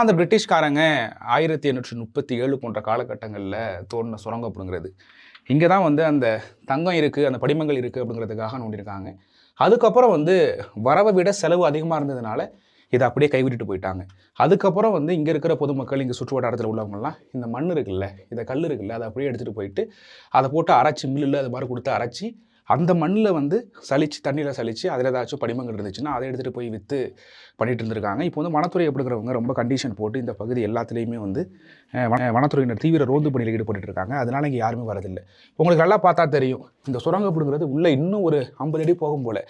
இதுதான் அந்த பிரிட்டிஷ்காரங்க 1837 போன்ற காலகட்டங்களில் தோண்டின சுரங்கம் அப்படிங்கிறது. இங்கே தான் வந்து அந்த தங்கம் இருக்குது, அந்த படிமங்கள் இருக்குது அப்படிங்கிறதுக்காக நோண்டியிருக்காங்க. அதுக்கப்புறம் வந்து வரவை விட செலவு அதிகமாக இருந்ததுனால இதை அப்படியே கைவிட்டுட்டு போயிட்டாங்க. அதுக்கப்புறம் வந்து இங்கே இருக்கிற பொதுமக்கள், இங்கே சுற்று வட்டாரத்தில் உள்ளவங்கலாம் இந்த மண் இருக்குல்ல, இந்த கல் இருக்குல்ல, அதை அப்படியே எடுத்துகிட்டு போயிட்டு அதை போட்டு அரைச்சி மில்லில் அது மாதிரி கொடுத்து அரைச்சி அந்த மண்ணில் வந்து சலிச்சு, தண்ணியில் சலிச்சு அதில் ஏதாச்சும் படிமங்கள் இருந்துச்சுன்னா அதை எடுத்துகிட்டு போய் விற்று பண்ணிட்டு இருந்திருக்காங்க. இப்போ வந்து வனத்துறை அப்படிங்கிறவங்க ரொம்ப கண்டிஷன் போட்டு இந்த பகுதி எல்லாத்துலேயுமே வந்து வனத்துறையினர் தீவிர ரோந்து பணியில் ஈடுபட்டு இருக்காங்க. அதனால இங்கே யாருமே வரதில்லை. உங்களுக்கு நல்லா பார்த்தா தெரியும், இந்த சுரங்கம் அப்படிங்கிறது உள்ளே இன்னும் ஒரு 50 அடி போகும் போல்.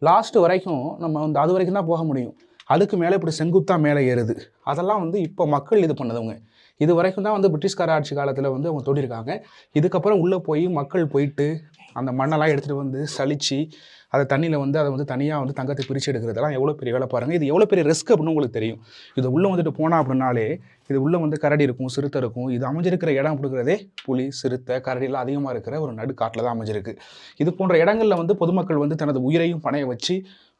லாஸ்ட்டு வரைக்கும் நம்ம வந்து அது வரைக்கும் தான் போக முடியும். அதுக்கு மேலே இப்படி செங்குத்தாக மேலே ஏறுது. அதெல்லாம் வந்து இப்போ மக்கள் இது பண்ணதவங்க. இது வரைக்கும் தான் வந்து பிரிட்டிஷ்கார ஆட்சி காலத்தில் வந்து அவங்க தோண்டியிருக்காங்க. இதுக்கப்புறம் உள்ளே போய் மக்கள் போயிட்டு அந்த மண்ணெல்லாம் எடுத்துகிட்டு வந்து சலிச்சு அதை தண்ணியில் வந்து அதை வந்து தனியாக வந்து தங்கத்தை பிரித்து எடுக்கிறதெல்லாம் எவ்வளோ பெரிய வேலை பாருங்கள். இது எவ்வளோ பெரிய ரிஸ்க் அப்படின்னு உங்களுக்கு தெரியும். இது உள்ளே வந்துட்டு போனால் அப்படின்னாலே இது உள்ளே வந்து கரடி இருக்கும், சிறுத்தை இருக்கும். இது அமைஞ்சிருக்கிற இடம் கொடுக்குறதே புலி, சிறுத்தை, கரடிலாம் அதிகமாக இருக்கிற ஒரு நடுக்காட்டில் தான் அமைஞ்சிருக்கு. இது போன்ற இடங்களில் வந்து பொதுமக்கள் வந்து தனது உயிரையும் பணைய வச்சு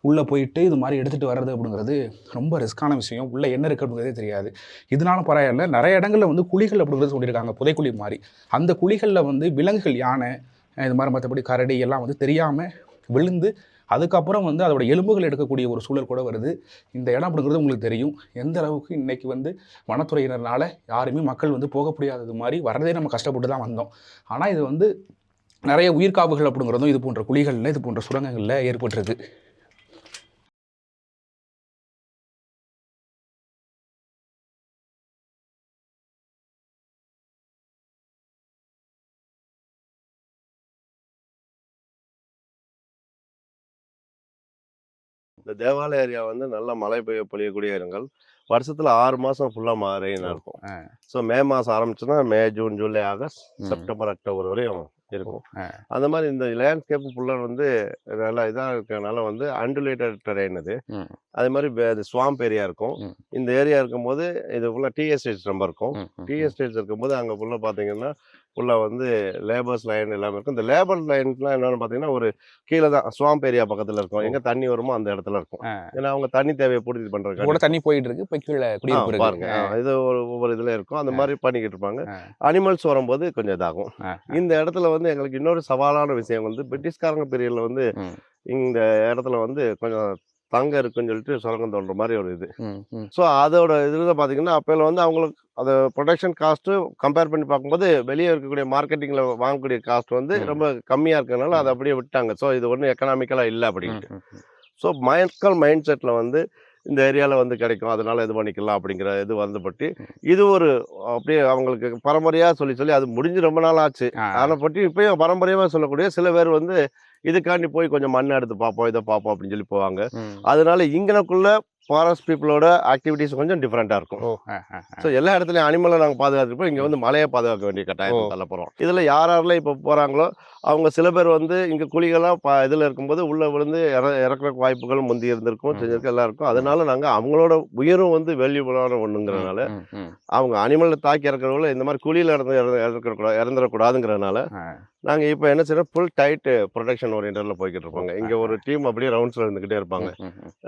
உள்ளே போயிட்டு இது மாதிரி எடுத்துகிட்டு வர்றது அப்படிங்கிறது ரொம்ப ரிஸ்க்கான விஷயம். உள்ளே என்ன இருக்குது அப்படிங்கிறதே தெரியாது. இதனாலும் பரவாயில்ல, நிறைய இடங்களில் வந்து குழிகள் அப்படிங்கிறது சொல்லியிருக்காங்க, புதைக்குழி மாதிரி. அந்த குழிகளில் வந்து விலங்குகள், யானை, இது மாதிரி மற்றபடி கரடி எல்லாம் வந்து தெரியாமல் விழுந்து அதுக்கப்புறம் வந்து அதோட எலும்புகள் எடுக்கக்கூடிய ஒரு சூழல் கூட வருது. இந்த இடம் அப்படிங்கிறது உங்களுக்கு தெரியும். எந்த அளவுக்கு இன்றைக்கி வந்து வனத்துறையினரால் யாருமே மக்கள் வந்து போக முடியாதது மாதிரி வரதே நம்ம கஷ்டப்பட்டு தான் வந்தோம். ஆனால் இது வந்து நிறைய உயிர்காவுகள் அப்படிங்கிறதும் இது போன்ற குழிகளில், இது போன்ற சுரங்கங்களில் ஏற்பட்டிருக்கு. இந்த தேவாலய ஏரியா வந்து நல்லா மழை பொழியக்கூடிய இடங்கள். வருஷத்துல 6 மாசம் ஃபுல்லா ரெயினா இருக்கும். ஸோ மே மாசம் ஆரம்பிச்சுன்னா May, June, July, August, September, October வரையும் இருக்கும். அந்த மாதிரி இந்த லேண்ட்ஸ்கேப் ஃபுல்லா வந்து நல்லா இதாக இருக்கிறதுனால வந்து அண்டுலேட்டட் டெரெயின் இது. அதே மாதிரி அது ஸ்வாம்ப் ஏரியா இருக்கும். இந்த ஏரியா இருக்கும்போது இது ஃபுல்லாக டீ எஸ்டேட்ஸ் ரொம்ப இருக்கும். டீ எஸ்டேட்ஸ் இருக்கும்போது அங்கே ஃபுல்லாக பார்த்தீங்கன்னா ஃபுல்லாக வந்து லேபர்ஸ் லைன் எல்லாமே இருக்கும். இந்த லேபர் லைன்ஸ்லாம் என்னென்னு பார்த்தீங்கன்னா ஒரு கீழே தான் ஸ்வாம்ப் ஏரியா பக்கத்தில் இருக்கும். எங்கே தண்ணி வருமோ அந்த இடத்துல இருக்கும். ஏன்னா அவங்க தண்ணி தேவையை பூர்த்தி பண்ணுறதுக்கு தண்ணி போயிட்டு இருக்கு. இப்போ கீழே பாருங்க, இது ஒவ்வொரு இதில் இருக்கும். அந்த மாதிரி பண்ணிக்கிட்டு இருப்பாங்க. அனிமல்ஸ் வரும்போது கொஞ்சம் இதாகும். இந்த இடத்துல வந்து எங்களுக்கு இன்னொரு சவாலான விஷயம் வந்து பிரிட்டிஷ்காரங்க பீரியட்ல வந்து இந்த இடத்துல வந்து கொஞ்சம் தங்க இருக்குன்னு சொல்லிட்டு சுரங்கம் தோன்ற மாதிரி ஒரு இது. ஸோ அதோட இதில் பார்த்தீங்கன்னா அப்போல வந்து அவங்களுக்கு அதை ப்ரொடக்ஷன் காஸ்ட்டு கம்பேர் பண்ணி பார்க்கும்போது வெளியே இருக்கக்கூடிய மார்க்கெட்டிங்கில் வாங்கக்கூடிய காஸ்ட் வந்து ரொம்ப கம்மியாக இருக்கிறதுனால அதை அப்படியே விட்டாங்க. ஸோ இது ஒன்றும் எக்கனாமிக்கலாக இல்லை அப்படின்ட்டு. ஸோ மக்கள் மைண்ட் செட்டில் வந்து இந்த ஏரியாவில் வந்து கிடைக்கும், அதனால இது பண்ணிக்கலாம் அப்படிங்கிற இது வந்துபட்டு இது ஒரு அப்படியே அவங்களுக்கு பரம்பரையாக சொல்லி அது முடிஞ்சு ரொம்ப நாள் ஆச்சு. அதை பற்றி இப்போயும் பரம்பரையாக சொல்லக்கூடிய சில பேர் வந்து இதுக்காண்டி போய் கொஞ்சம் மண் எடுத்து பார்ப்போம், இதை பார்ப்போம் அப்படின்னு சொல்லி போவாங்க. அதனால இங்கனக்குள்ள ஃபாரஸ்ட் பீப்புளோட ஆக்டிவிட்டிஸ் கொஞ்சம் டிஃப்ரெண்ட்டாக இருக்கும். ஸோ எல்லா இடத்துலையும் அனிமலை நாங்கள் பாதுகாத்துருப்போம், இங்கே வந்து மலையை பாதுகாக்க வேண்டிய கட்டாயம் தள்ள போகிறோம். இதில் யாரெல்லாம் இப்போ போகிறாங்களோ அவங்க சில பேர் வந்து இங்கே குழிகளாக இதில் இருக்கும்போது உள்ளே விழுந்து இறக்குற வாய்ப்புகளும் முந்தி இருந்திருக்கும், செஞ்சிருக்கும், எல்லாம் இருக்கும். அதனால நாங்கள் அவங்களோட உயிரும் வந்து வேல்யூபுளான ஒன்றுங்கிறதுனால அவங்க அனிமலை தாக்கி இறக்குறவங்கள இந்த மாதிரி குழியில் இறந்துடக்கூடாதுங்கிறதுனால நாங்கள் இப்போ என்ன செய்யறோம், ஃபுல் டைட் ப்ரொடெக்ஷன் ஓரியன்டில் போய்கிட்டு இருப்பாங்க. இங்கே ஒரு டீம் அப்படியே ரவுண்ட்ஸில் இருந்துக்கிட்டே இருப்பாங்க.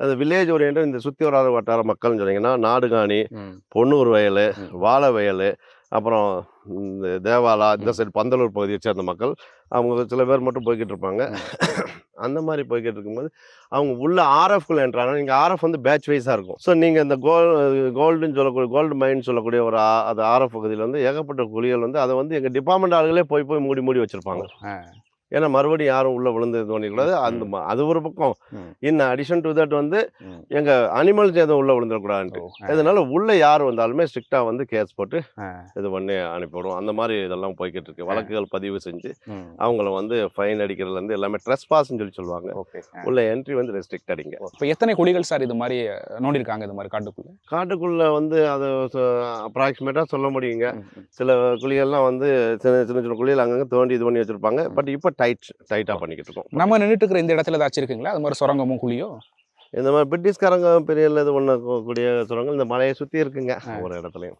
அது வில்லேஜ் ஓரியன்ட். இந்த சுற்றி வராத வட்டார மக்கள்னு சொன்னீங்கன்னா நாடுகாணி, பொன்னூர் வயல், வாழை வயல், அப்புறம் இந்த தேவாலா, இந்த சைடு பந்தலூர் பகுதியை சேர்ந்த மக்கள் அவங்க சில பேர் மட்டும் போய்கிட்டு இருப்பாங்க. அந்த மாதிரி போய்கிட்டு இருக்கும்போது அவங்க உள்ள ஆர்எஃப்குள்ள என்றாங்க. நீங்கள் ஆர்எஃப் வந்து பேட்ச் வைஸாக இருக்கும். ஸோ நீங்கள் இந்த கோல்டுன்னு சொல்லக்கூடிய கோல்டு மைன் சொல்லக்கூடிய ஒரு அது ஆர்எஃப் பகுதியில் வந்து ஏகப்பட்ட குழிகள் வந்து அதை வந்து எங்கள் டிபார்ட்மெண்ட் ஆளுகளே போய் மூடி வச்சுருப்பாங்க. ஏன்னா மறுபடியும் யாரும் உள்ளே விழுந்து இது பண்ணிக்கூடாது. அது ஒரு பக்கம். இன் அடிஷன் டு தட் வந்து எங்கள் அனிமல்ஸ் எதுவும் உள்ளே விழுந்துடக்கூடாதுன்ட்டு. இதனால உள்ளே யார் வந்தாலுமே ஸ்ட்ரிக்டாக வந்து கேஸ் போட்டு இது பண்ணி அனுப்பிவிடுவோம். அந்த மாதிரி இதெல்லாம் போய்கிட்டு இருக்கு. வழக்குகள் பதிவு செஞ்சு அவங்கள வந்து ஃபைன் அடிக்கிறதுலேருந்து எல்லாமே ட்ரெஸ் பாஸ்ன்னு சொல்லுவாங்க. உள்ள என்ட்ரி வந்து ரெஸ்ட்ரிக்ட் அடிங்க. இப்போ எத்தனை குழிகள் சார் இது மாதிரி நோண்டிருக்காங்க? இது மாதிரி காட்டுக்குள்ளே வந்து அதை அப்ராக்சிமேட்டாக சொல்ல முடியுங்க. சில குழிகள்லாம் வந்து சின்ன குழிகள் அங்கங்கே தோண்டி இது பண்ணி வச்சுருப்பாங்க. பட் இப்போ டைட்டாக பண்ணிக்கிட்டு இருக்கோம். நம்ம நின்றுட்டு இருக்கிற இந்த இடத்துல ஏதாச்சும் இருக்குங்களா அது மாதிரி சுரங்கமும் குழியோ? இந்த மாதிரி பிரிட்டிஷ்காரங்க பெரிய இது பண்ணக்கூடிய சுரங்கம் இந்த மலையை சுற்றி இருக்குங்க ஒரு இடத்துலையும்.